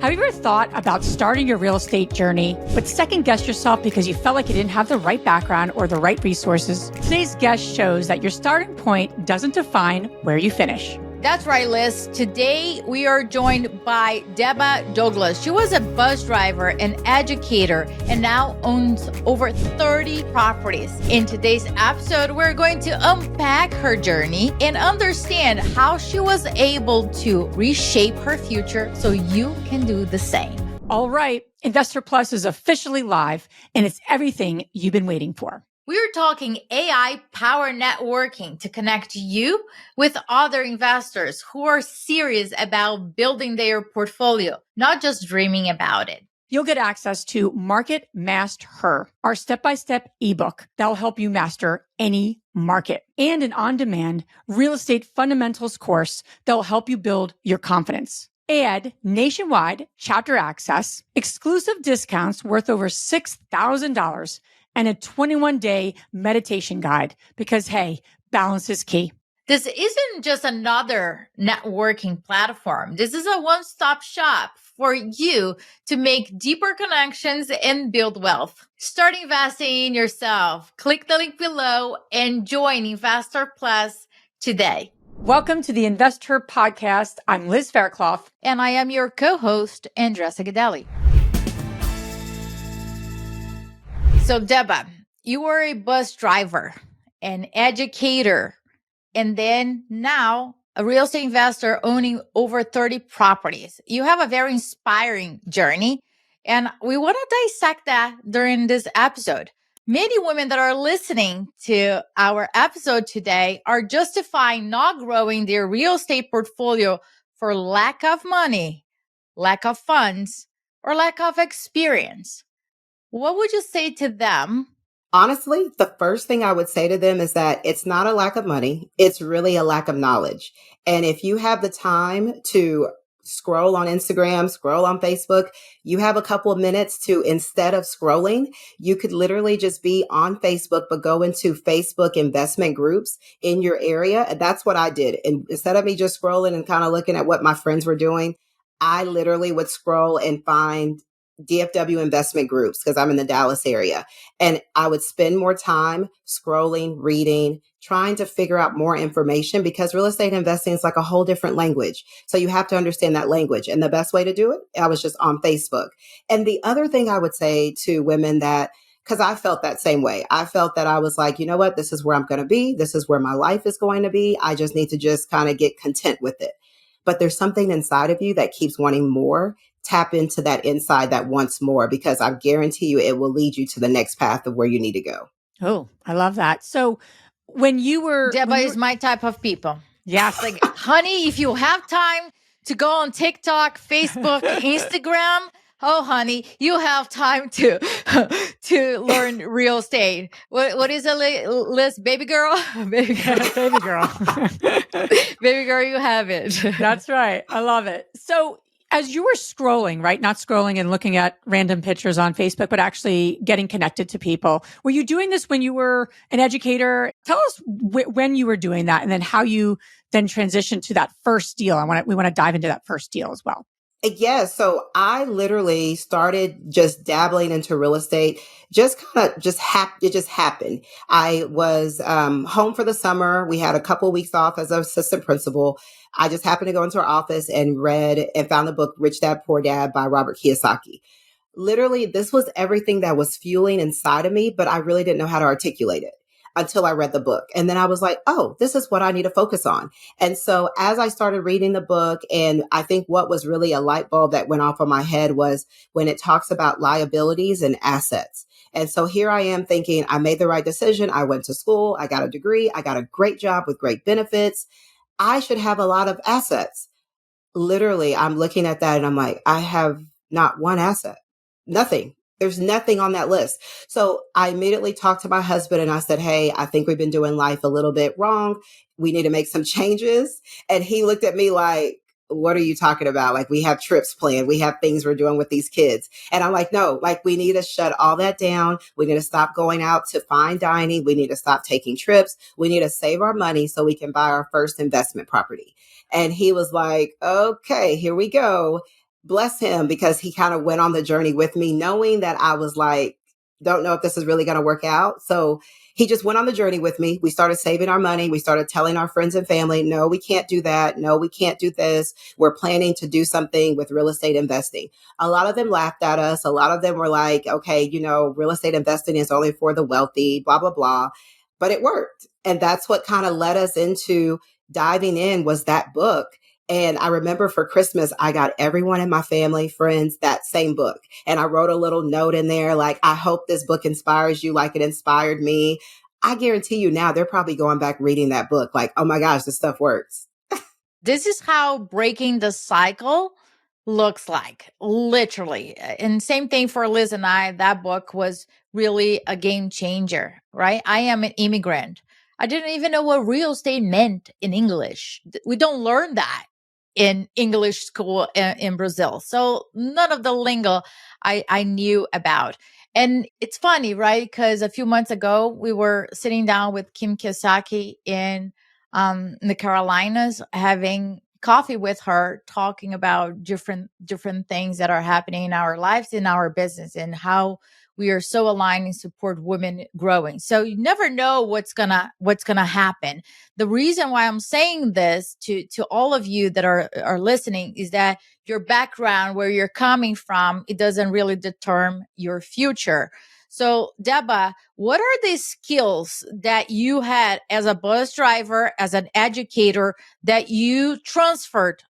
Have you ever thought about starting your real estate journey, but second-guessed yourself because you felt like you didn't have the right background or the right resources? Today's guest shows that your starting point doesn't define where you finish. That's right, Liz. Today, we are joined by Deba Douglas. She was a bus driver and educator and now owns over 30 properties. In today's episode, we're going to unpack her journey and understand how she was able to reshape her future so you can do the same. All right, InvestHER Plus is officially live, and it's everything you've been waiting for. We're talking AI power networking to connect you with other investors who are serious about building their portfolio, not just dreaming about it. You'll get access to Market Master Her, our step-by-step ebook that will help you master any market, and an on-demand real estate fundamentals course that will help you build your confidence. Add nationwide chapter access, exclusive discounts worth over $6,000, and a 21-day meditation guide because, hey, balance is key. This isn't just another networking platform. This is a one-stop shop for you to make deeper connections and build wealth. Start investing in yourself. Click the link below and join InvestHER Plus today. Welcome to the InvestHER Podcast. I'm Liz Fairclough. And I am your co-host, Andressa Gadelli. So, Deba, you were a bus driver, an educator, and then now a real estate investor owning over 30 properties. You have a very inspiring journey, and we want to dissect that during this episode. Many women that are listening to our episode today are justifying not growing their real estate portfolio for lack of money, lack of funds, or lack of experience. What would you say to them? Honestly, the first thing I would say to them is that it's not a lack of money. It's really a lack of knowledge. And if you have the time to scroll on Instagram, scroll on Facebook, you have a couple of minutes to, instead of scrolling, you could literally just be on Facebook, but go into Facebook investment groups in your area. And that's what I did. And instead of me just scrolling and kind of looking at what my friends were doing, I literally would scroll and find DFW investment groups because I'm in the Dallas area. And I would spend more time scrolling, reading, trying to figure out more information because real estate investing is like a whole different language. So you have to understand that language. And the best way to do it, I was just on Facebook. And the other thing I would say to women that, because I felt that same way. I felt that I was like, you know what, this is where I'm going to be. This is where my life is going to be. I just need to just kind of get content with it. But there's something inside of you that keeps wanting more. Tap into that inside that wants more, because I guarantee you it will lead you to the next path of where you need to go. Oh, I love that. So when you were... Deba is my type of people. Yes. Like, honey, if you have time to go on TikTok, Facebook, Instagram, oh, honey, you have time to learn real estate. What is it, Liz? Baby girl? Baby girl. Baby girl, you have it. That's right. I love it. So as you were scrolling, right? Not scrolling and looking at random pictures on Facebook, but actually getting connected to people. Were you doing this when you were an educator? Tell us when you were doing that and then how you then transitioned to that first deal. We want to dive into that first deal as well. Yeah. So I literally started just dabbling into real estate. It just happened. I was home for the summer. We had a couple of weeks off as an assistant principal. I just happened to go into our office and read and found the book Rich Dad, Poor Dad by Robert Kiyosaki. Literally, this was everything that was fueling inside of me, but I really didn't know how to articulate it until I read the book. And then I was like, oh, this is what I need to focus on. And so as I started reading the book, and I think what was really a light bulb that went off on my head was when it talks about liabilities and assets. And so here I am thinking I made the right decision. I went to school. I got a degree. I got a great job with great benefits. I should have a lot of assets. Literally, I'm looking at that and I'm like, I have not one asset, nothing. There's nothing on that list. So I immediately talked to my husband and I said, hey, I think we've been doing life a little bit wrong. We need to make some changes. And he looked at me like, what are you talking about? Like, we have trips planned. We have things we're doing with these kids. And I'm like, no, like, we need to shut all that down. We need to stop going out to fine dining. We need to stop taking trips. We need to save our money so we can buy our first investment property. And he was like, okay, here we go. bless him, because he kind of went on the journey with me, knowing that I was like, don't know if this is really going to work out. So he just went on the journey with me. We started saving our money. We started telling our friends and family, no, we can't do that. No, we can't do this. We're planning to do something with real estate investing. A lot of them laughed at us. A lot of them were like, okay, real estate investing is only for the wealthy, blah, blah, blah. But it worked. And that's what kind of led us into diving in, was that book. And I remember for Christmas, I got everyone in my family, friends, that same book. And I wrote a little note in there, like, I hope this book inspires you like it inspired me. I guarantee you now they're probably going back reading that book like, oh my gosh, this stuff works. This is how breaking the cycle looks like, literally. And same thing for Liz and I. That book was really a game changer, right? I am an immigrant. I didn't even know what real estate meant in English. We don't learn that in English school in Brazil. So none of the lingo I knew about. And it's funny, right? Because a few months ago, we were sitting down with Kim Kiyosaki in the Carolinas, having coffee with her, talking about different things that are happening in our lives, in our business, and how we are so aligned and support women growing. So you never know what's gonna happen. The reason why I'm saying this to all of you that are listening is that your background, where you're coming from, it doesn't really determine your future. So, Deba, what are the skills that you had as a bus driver, as an educator, that you transferred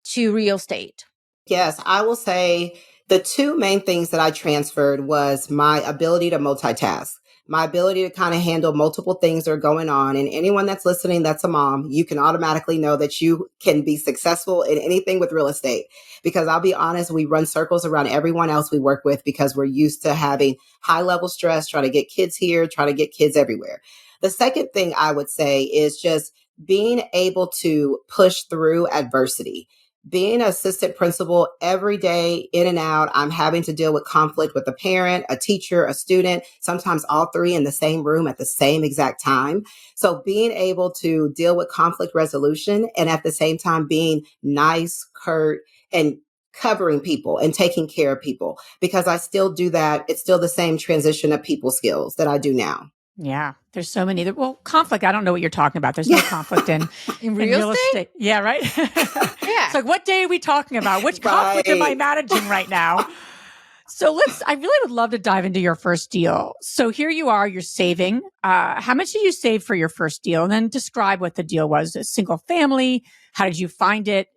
to real estate? Yes, I will say the two main things that I transferred was my ability to multitask, my ability to kind of handle multiple things that are going on. And anyone that's listening, that's a mom, you can automatically know that you can be successful in anything with real estate. Because I'll be honest, we run circles around everyone else we work with because we're used to having high level stress, trying to get kids here, trying to get kids everywhere. The second thing I would say is just being able to push through adversity. Being an assistant principal every day, in and out, I'm having to deal with conflict with a parent, a teacher, a student, sometimes all three in the same room at the same exact time. So being able to deal with conflict resolution and at the same time being nice, curt, and covering people and taking care of people, because I still do that. It's still the same transition of people skills that I do now. Yeah, there's so many. Conflict, I don't know what you're talking about. There's no conflict in real estate? Yeah, right? Yeah. It's like, what day are we talking about? Which conflict am I managing right now? So I really would love to dive into your first deal. So here you are, you're saving. How much did you save for your first deal? And then describe what the deal was. A single family? How did you find it?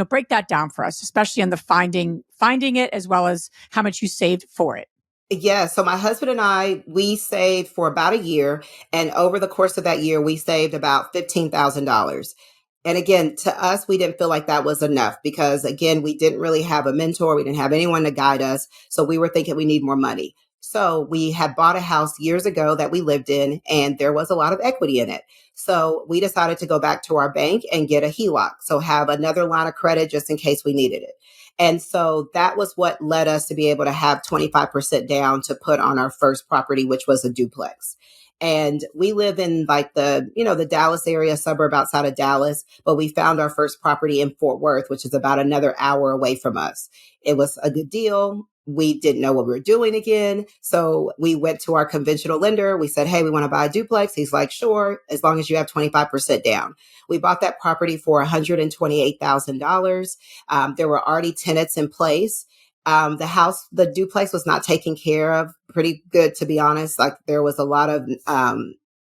Break that down for us, especially on the finding it, as well as how much you saved for it. Yeah. So my husband and I, we saved for about a year. And over the course of that year, we saved about $15,000. And again, to us, we didn't feel like that was enough because, again, we didn't really have a mentor. We didn't have anyone to guide us. So we were thinking we need more money. So we had bought a house years ago that we lived in, and there was a lot of equity in it. So we decided to go back to our bank and get a HELOC. So have another line of credit just in case we needed it. And so that was what led us to be able to have 25% down to put on our first property, which was a duplex. And we live in like the Dallas area, suburb outside of Dallas, but we found our first property in Fort Worth, which is about another hour away from us. It was a good deal. We didn't know what we were doing again. So we went to our conventional lender. We said, hey, we want to buy a duplex. He's like, sure, as long as you have 25% down. We bought that property for $128,000. There were already tenants in place. The duplex was not taken care of pretty good, to be honest. Like there was a lot of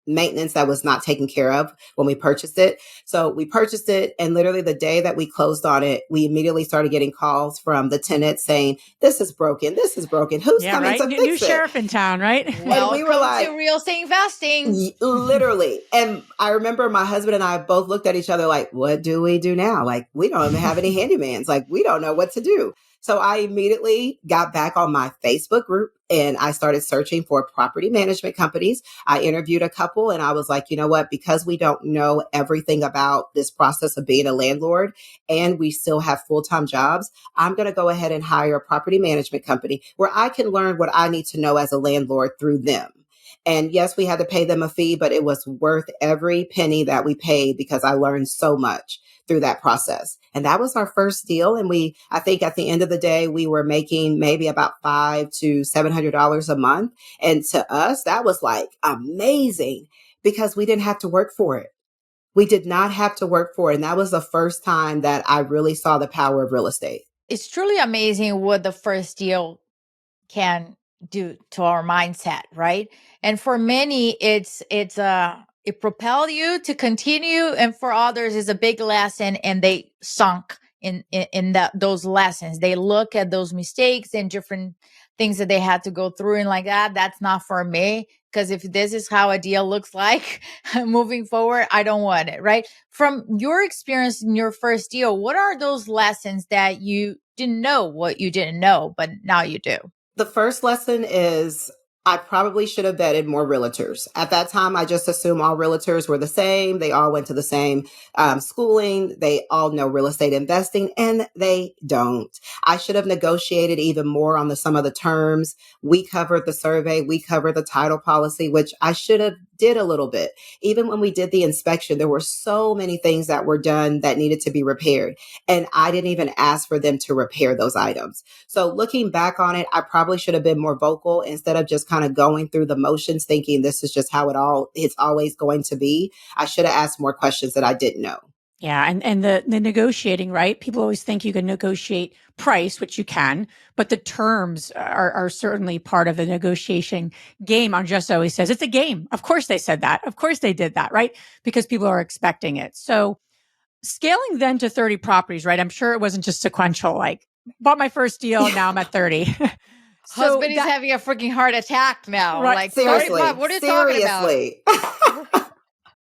maintenance that was not taken care of when we purchased it. So we purchased it, and literally the day that we closed on it, we immediately started getting calls from the tenants saying, this is broken. This is broken. Who's coming to fix it? New sheriff in town, right? Welcome we were like, to real estate investing. Literally. And I remember my husband and I both looked at each other like, what do we do now? Like, we don't even have any handymans. Like, we don't know what to do. So I immediately got back on my Facebook group and I started searching for property management companies. I interviewed a couple and I was like, you know what, because we don't know everything about this process of being a landlord and we still have full-time jobs, I'm going to go ahead and hire a property management company where I can learn what I need to know as a landlord through them. And yes, we had to pay them a fee, but it was worth every penny that we paid because I learned so much. through that process. And that was our first deal. And I think at the end of the day, we were making maybe about $500 to $700 a month. And to us, that was like amazing because we didn't have to work for it. We did not have to work for it. And that was the first time that I really saw the power of real estate. It's truly amazing what the first deal can do to our mindset, right? And for many, it propelled you to continue, and for others, it's a big lesson, and they sunk in those lessons. They look at those mistakes and different things that they had to go through, and like that's not for me. Because if this is how a deal looks like moving forward, I don't want it, right? From your experience in your first deal, what are those lessons that you didn't know what you didn't know, but now you do? The first lesson is I probably should have vetted more realtors. At that time, I just assumed all realtors were the same. They all went to the same schooling. They all know real estate investing, and they don't. I should have negotiated even more on some of the terms. We covered the survey. We covered the title policy, which I should have did a little bit. Even when we did the inspection, there were so many things that were done that needed to be repaired. And I didn't even ask for them to repair those items. So looking back on it, I probably should have been more vocal instead of just kind of going through the motions thinking this is just how it's always going to be. I should have asked more questions that I didn't know. Yeah. And the negotiating, right? People always think you can negotiate price, which you can, but the terms are certainly part of the negotiation game. Andres always says it's a game. Of course they said that. Of course they did that, right? Because people are expecting it. So scaling then to 30 properties, right? I'm sure it wasn't just sequential, like bought my first deal. Now I'm at 30. Husband is having a freaking heart attack now. Right, like, seriously, what are you talking about?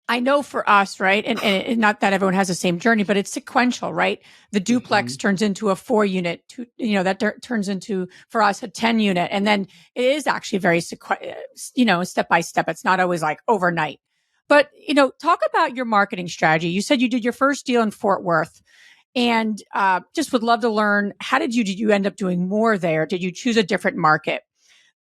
I know for us, right? And not that everyone has the same journey, but it's sequential, right? The duplex turns into a 4-unit, that turns into, for us, a 10-unit. And then it is actually very, step by step. It's not always like overnight. But, talk about your marketing strategy. You said you did your first deal in Fort Worth, and just would love to learn, did you end up doing more there? Did you choose a different market?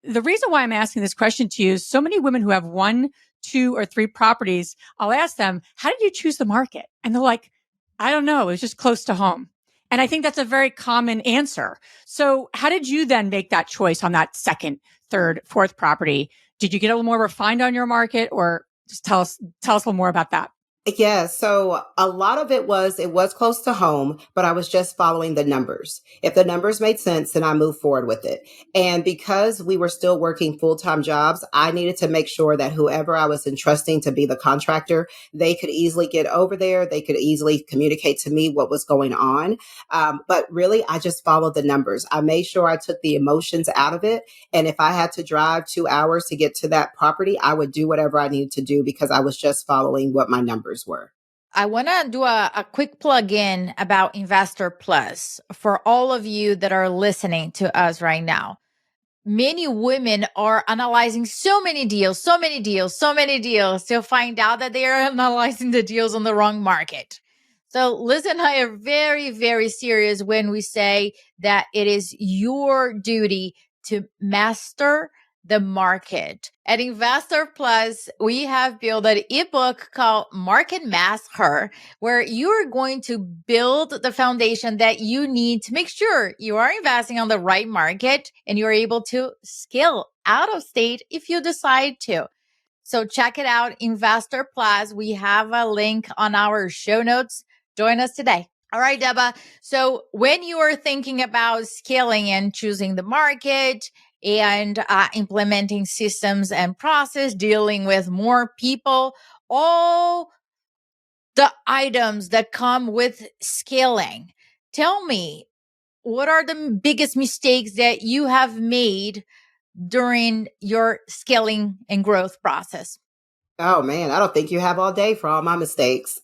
The reason why I'm asking this question to you is so many women who have 1, 2, or 3 properties, I'll ask them, how did you choose the market? And they're like, I don't know. It was just close to home. And I think that's a very common answer. So how did you then make that choice on that second, third, fourth property? Did you get a little more refined on your market, or just tell us a little more about that? Yeah. So a lot of it was close to home, but I was just following the numbers. If the numbers made sense, then I moved forward with it. And because we were still working full-time jobs, I needed to make sure that whoever I was entrusting to be the contractor, they could easily get over there. They could easily communicate to me what was going on. But really, I just followed the numbers. I made sure I took the emotions out of it. And if I had to drive 2 hours to get to that property, I would do whatever I needed to do because I was just following what my numbers were. I want to do a quick plug in about InvestHER Plus for all of you that are listening to us right now. Many women are analyzing so many deals to find out that they are analyzing the deals on the wrong market. So Liz and I are very, very serious when we say that it is your duty to master the market. At InvestHER Plus, we have built an ebook called Market Master, where you are going to build the foundation that you need to make sure you are investing on the right market and you're able to scale out of state if you decide to. So check it out, InvestHER Plus. We have a link on our show notes. Join us today. All right, Deba. So when you are thinking about scaling and choosing the market and implementing systems and process, dealing with more people, all the items that come with scaling, tell me, what are the biggest mistakes that you have made during your scaling and growth process? Oh man, I don't think you have all day for all my mistakes.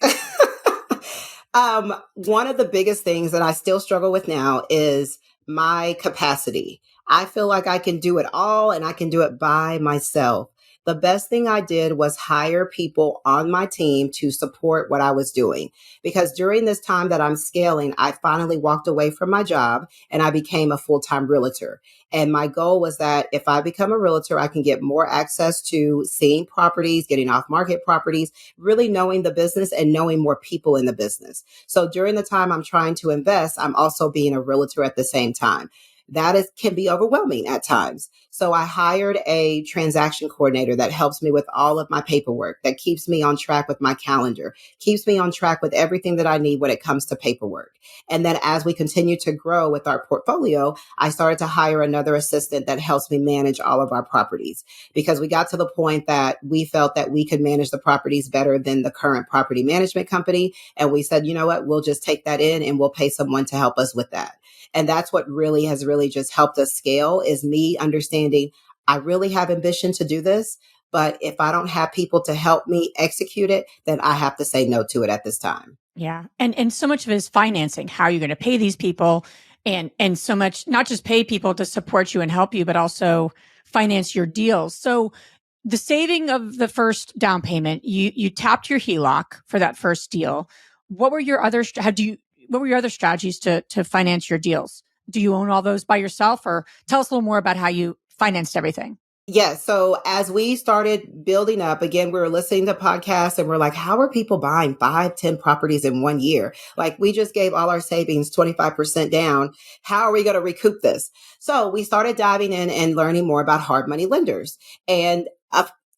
One of the biggest things that I still struggle with now is my capacity. I feel like I can do it all and I can do it by myself. the best thing I did was hire people on my team to support what I was doing. Because during this time that I'm scaling, I finally walked away from my job and I became a full-time realtor. And my goal was that if I become a realtor, I can get more access to seeing properties, getting off market properties, really knowing the business and knowing more people in the business. So during the time I'm trying to invest, I'm also being a realtor at the same time. Can be overwhelming at times. So I hired a transaction coordinator that helps me with all of my paperwork, that keeps me on track with my calendar, keeps me on track with everything that I need when it comes to paperwork. And then as we continue to grow with our portfolio, I started to hire another assistant that helps me manage all of our properties, because we got to the point that we felt that we could manage the properties better than the current property management company. And we said, you know what, we'll just take that in and we'll pay someone to help us with that. And that's what has really just helped us scale, is me understanding I really have ambition to do this, but if I don't have people to help me execute it, then I have to say no to it at this time. Yeah. And so much of it is financing. How are you going to pay these people? And so much, not just pay people to support you and help you, but also finance your deals. So the saving of the first down payment, you tapped your HELOC for that first deal. What were your other strategies to finance your deals? Do you own all those by yourself, or tell us a little more about how you financed everything? Yeah. So as we started building up, again, we were listening to podcasts and we're like, how are people buying 5, 10 properties in 1 year? Like, we just gave all our savings 25% down. How are we going to recoup this? So we started diving in and learning more about hard money lenders. And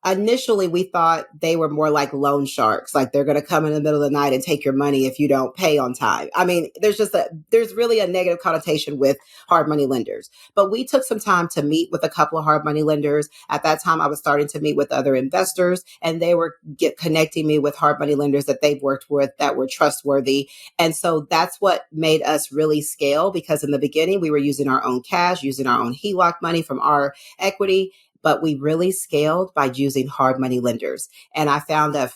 initially we thought they were more like loan sharks, like they're going to come in the middle of the night and take your money if you don't pay on time. I mean, there's really a negative connotation with hard money lenders. But we took some time to meet with a couple of hard money lenders. At that time, I was starting to meet with other investors, and they were connecting me with hard money lenders that they've worked with that were trustworthy. And so that's what made us really scale, because in the beginning, we were using our own cash, using our own HELOC money from our equity. But we really scaled by using hard money lenders. And I found a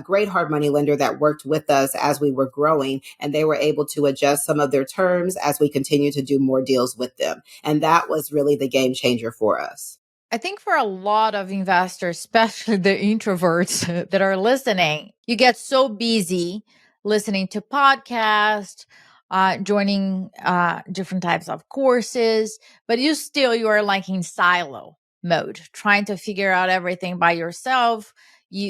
great hard money lender that worked with us as we were growing, and they were able to adjust some of their terms as we continue to do more deals with them. And that was really the game changer for us. I think for a lot of investors, especially the introverts that are listening, you get so busy listening to podcasts, joining different types of courses, but you are like in silo mode, trying to figure out everything by yourself.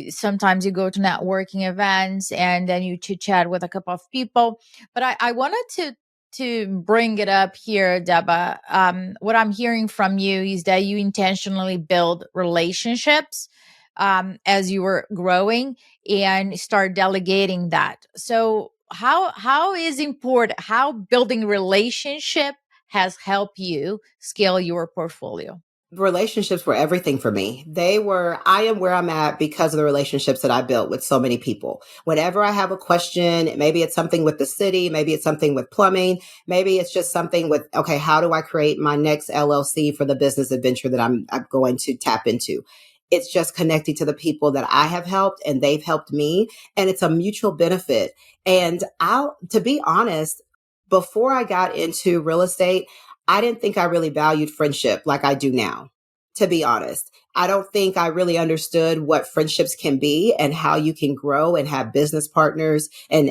Sometimes you go to networking events and then you chit chat with a couple of people. But I wanted to bring it up here, Deba. What I'm hearing from you is that you intentionally build relationships as you were growing and start delegating that. So how is important, how building relationship has helped you scale your portfolio? Relationships were everything for me. I am where I'm at because of the relationships that I built with so many people. Whenever I have a question, maybe it's something with the city, maybe it's something with plumbing, maybe it's just something with, okay, how do I create my next LLC for the business adventure that I'm going to tap into? It's just connecting to the people that I have helped and they've helped me. And it's a mutual benefit. And to be honest, before I got into real estate, I didn't think I really valued friendship like I do now, to be honest. I don't think I really understood what friendships can be and how you can grow and have business partners and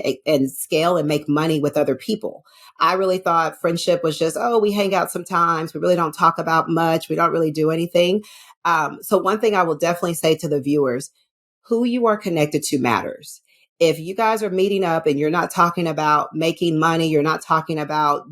scale and make money with other people. I really thought friendship was just, oh, we hang out sometimes. We really don't talk about much. We don't really do anything. So one thing I will definitely say to the viewers, who you are connected to matters. If you guys are meeting up and you're not talking about making money, you're not talking about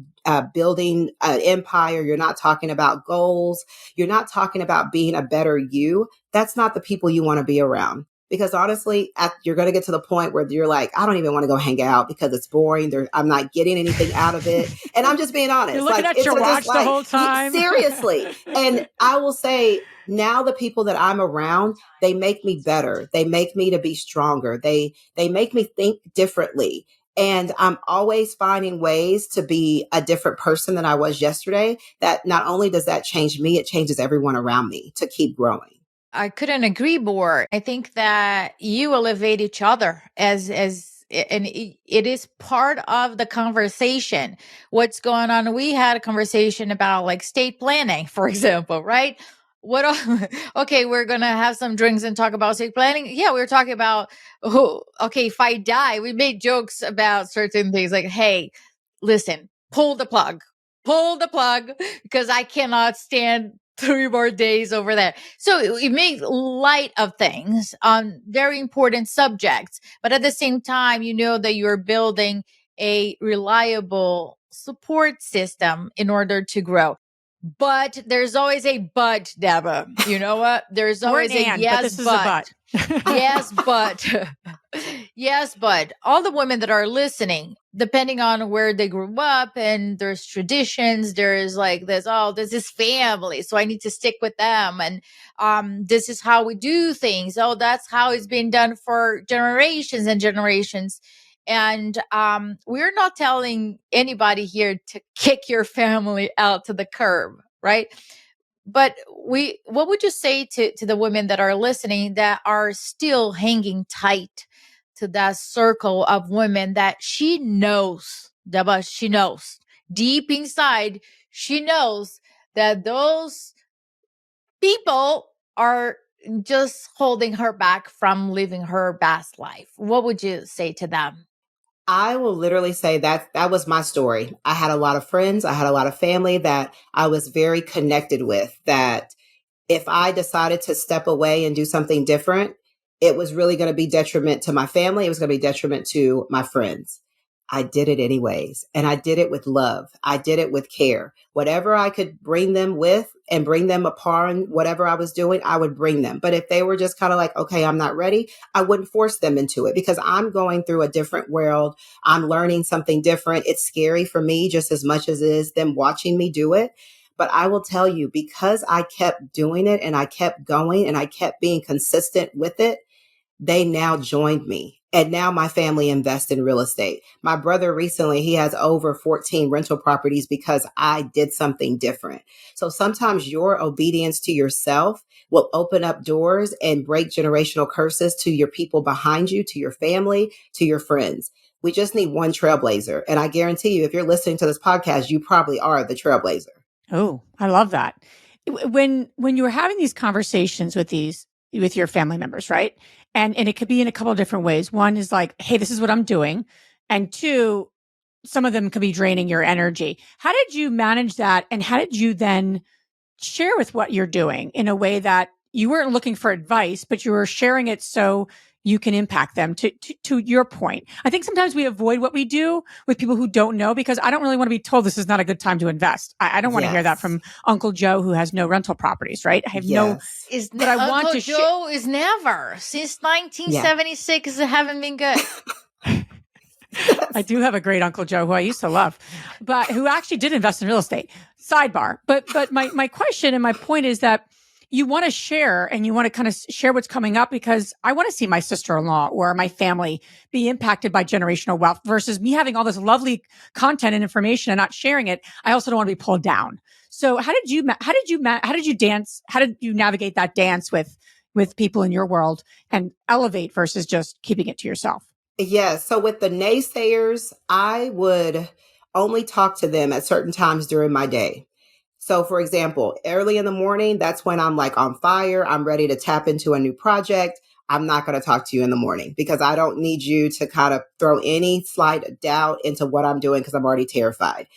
building an empire, you're not talking about goals, you're not talking about being a better you, that's not the people you want to be around. Because honestly, you're going to get to the point where you're like, I don't even want to go hang out because it's boring. I'm not getting anything out of it. And I'm just being honest. You're looking at your watch the whole time. Seriously. And I will say, now the people that I'm around, they make me better. They make me to be stronger. They make me think differently. And I'm always finding ways to be a different person than I was yesterday. That not only does that change me, it changes everyone around me to keep growing. I couldn't agree more. I think that you elevate each other and it is part of the conversation. What's going on? We had a conversation about like state planning, for example, right? Okay, we're going to have some drinks and talk about estate planning. Yeah, we were talking about, okay, if I die, we made jokes about certain things like, hey, listen, pull the plug, because I cannot stand 3 more days over there. So we make light of things on very important subjects, but at the same time, you know that you're building a reliable support system in order to grow. But there's always a but, Deba. You know what? There's We're always an a and, yes, but this is a but. Yes, but yes, but all the women that are listening, depending on where they grew up, and there's traditions, there's like this, oh, this is family, so I need to stick with them. And this is how we do things. Oh, that's how it's been done for generations and generations. And we're not telling anybody here to kick your family out to the curb, right? But what would you say to the women that are listening that are still hanging tight to that circle of women that she knows, Deba, she knows deep inside, she knows that those people are just holding her back from living her best life? What would you say to them? I will literally say that was my story. I had a lot of friends. I had a lot of family that I was very connected with, that if I decided to step away and do something different, it was really going to be detriment to my family. It was going to be detriment to my friends. I did it anyways. And I did it with love. I did it with care. Whatever I could bring them with and bring them upon whatever I was doing, I would bring them. But if they were just kind of like, okay, I'm not ready, I wouldn't force them into it, because I'm going through a different world. I'm learning something different. It's scary for me just as much as it is them watching me do it. But I will tell you, because I kept doing it and I kept going and I kept being consistent with it, they now joined me. And now my family invests in real estate. My brother recently, he has over 14 rental properties because I did something different. So sometimes your obedience to yourself will open up doors and break generational curses to your people behind you, to your family, to your friends. We just need one trailblazer. And I guarantee you, if you're listening to this podcast, you probably are the trailblazer. Oh, I love that. When you were having these conversations with your family members, right? And it could be in a couple of different ways. One is like, hey, this is what I'm doing. And two, some of them could be draining your energy. How did you manage that? And how did you then share with what you're doing in a way that you weren't looking for advice, but you were sharing it so you can impact them to your point? I think sometimes we avoid what we do with people who don't know, because I don't really want to be told this is not a good time to invest. I don't want to hear that from Uncle Joe who has no rental properties, right? I have but I want Uncle to Joe is never, since 1976, it haven't been good. I do have a great Uncle Joe who I used to love, but who actually did invest in real estate. Sidebar. But my question and my point is that you want to share, and you want to kind of share what's coming up, because I want to see my sister-in-law or my family be impacted by generational wealth versus me having all this lovely content and information and not sharing it. I also don't want to be pulled down. So how did you navigate that dance with people in your world and elevate versus just keeping it to yourself? Yes. So with the naysayers, I would only talk to them at certain times during my day. So for example, early in the morning, that's when I'm like on fire. I'm ready to tap into a new project. I'm not going to talk to you in the morning, because I don't need you to kind of throw any slight doubt into what I'm doing, because I'm already terrified.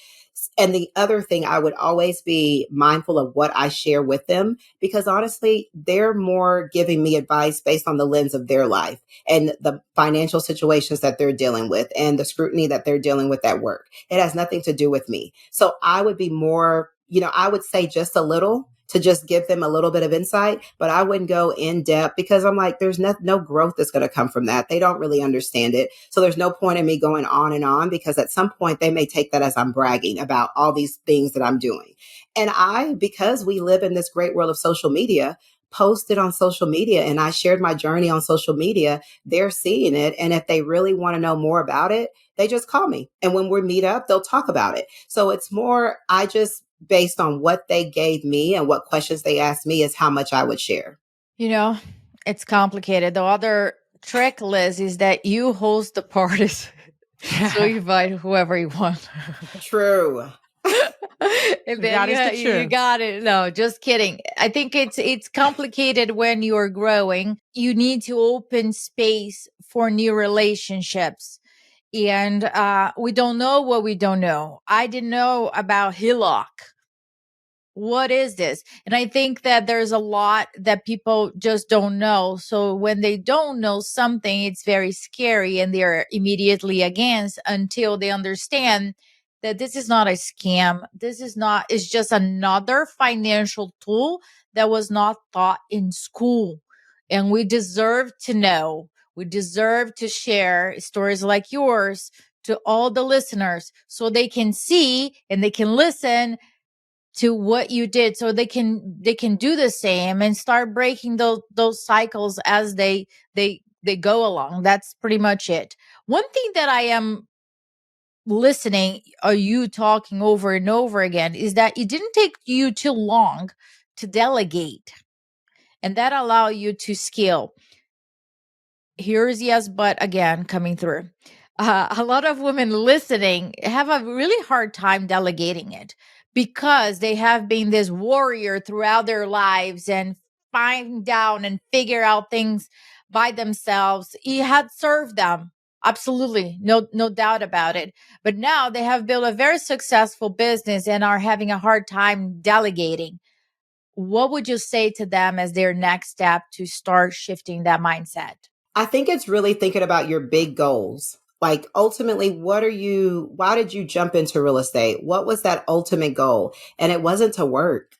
And the other thing, I would always be mindful of what I share with them, because honestly, they're more giving me advice based on the lens of their life and the financial situations that they're dealing with and the scrutiny that they're dealing with at work. It has nothing to do with me. So I would be more, I would say just a little, to just give them a little bit of insight, but I wouldn't go in depth, because I'm like, there's no growth that's going to come from that. They don't really understand it. So there's no point in me going on and on, because at some point they may take that as I'm bragging about all these things that I'm doing. And because we live in this great world of social media, posted on social media, and I shared my journey on social media, they're seeing it. And if they really want to know more about it, they just call me. And when we meet up, they'll talk about it. So it's more, based on what they gave me and what questions they asked me, is how much I would share. It's complicated. The other trick, Liz, is that you host the parties. So you invite whoever you want. True. And then That is the you truth. got it. No, just kidding. I think it's complicated when you're growing. You need to open space for new relationships. And we don't know what we don't know. I didn't know about HELOC. What is this? And I think that there's a lot that people just don't know. So when they don't know something, it's very scary and they're immediately against until they understand that this is not a scam. This is not, it's just another financial tool that was not taught in school. And we deserve to know. We deserve to share stories like yours to all the listeners so they can see and they can listen to what you did so they can do the same and start breaking those cycles as they go along. That's pretty much it. One thing that I am listening are you talking over and over again is that it didn't take you too long to delegate, and that allow you to scale. Here's yes, but again, coming through. A lot of women listening have a really hard time delegating it because they have been this warrior throughout their lives and find down and figure out things by themselves. It had served them. Absolutely. No doubt about it. But now they have built a very successful business and are having a hard time delegating. What would you say to them as their next step to start shifting that mindset? I think it's really thinking about your big goals. Like ultimately, why did you jump into real estate? What was that ultimate goal? And it wasn't to work.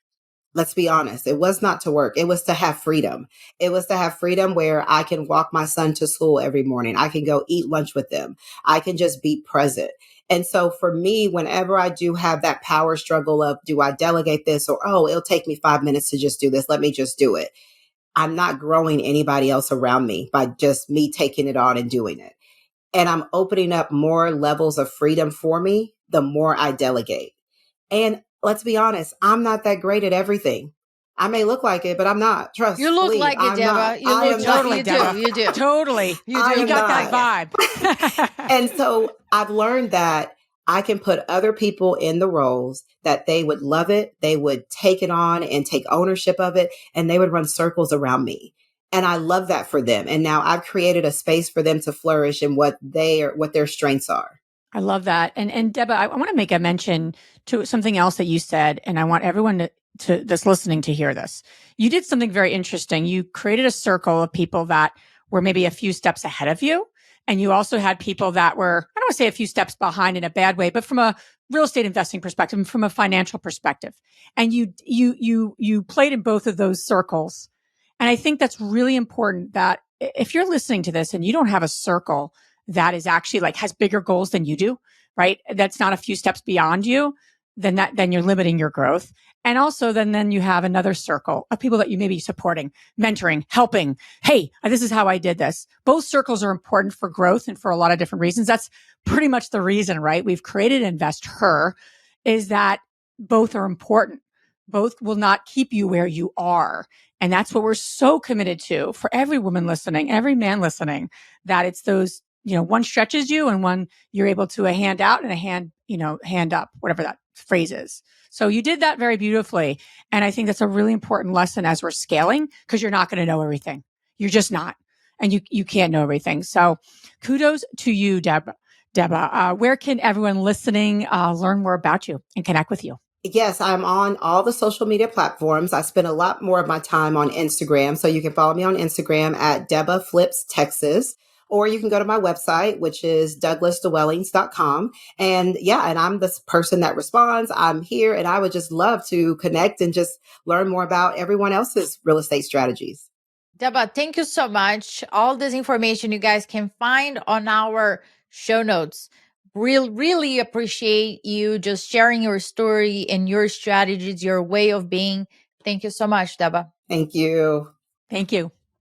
Let's be honest. It was not to work. It was to have freedom. It was to have freedom where I can walk my son to school every morning. I can go eat lunch with them. I can just be present. And so for me, whenever I do have that power struggle of, do I delegate this or, oh, it'll take me 5 minutes to just do this. Let me just do it. I'm not growing anybody else around me by just me taking it on and doing it. And I'm opening up more levels of freedom for me the more I delegate. And let's be honest, I'm not that great at everything. I may look like it, but I'm not. Trust You look believe, like it, I'm Deba. not. You I look am totally, you not. do. You do. Totally. You I do. You am got not. that vibe. And so I've learned that I can put other people in the roles that they would love it. They would take it on and take ownership of it, and they would run circles around me. And I love that for them. And now I've created a space for them to flourish in what their strengths are. I love that. And Deba, I want to make a mention to something else that you said, and I want everyone to that's listening to hear this. You did something very interesting. You created a circle of people that were maybe a few steps ahead of you. And you also had people that were, I don't want to say a few steps behind in a bad way, but from a real estate investing perspective and from a financial perspective. And you played in both of those circles. And I think that's really important that if you're listening to this and you don't have a circle that is actually like has bigger goals than you do, right? That's not a few steps beyond you, then you're limiting your growth. And also then you have another circle of people that you may be supporting, mentoring, helping. Hey, this is how I did this. Both circles are important for growth and for a lot of different reasons. That's pretty much the reason, right? We've created InvestHER is that both are important. Both will not keep you where you are. And that's what we're so committed to for every woman listening, every man listening, that it's those, one stretches you and one you're able to a hand out and a hand up, whatever that phrase is. So you did that very beautifully. And I think that's a really important lesson as we're scaling because you're not going to know everything. You're just not. And you can't know everything. So kudos to you, Deba. Where can everyone listening learn more about you and connect with you? Yes, I'm on all the social media platforms. I spend a lot more of my time on Instagram. So you can follow me on Instagram at Deba Flips Texas, or you can go to my website, which is douglasdwellings.com. And I'm this person that responds. I'm here and I would just love to connect and just learn more about everyone else's real estate strategies. Deba, thank you so much. All this information you guys can find on our show notes. Really appreciate you just sharing your story and your strategies, your way of being. Thank you so much, Deba. Thank you. Thank you.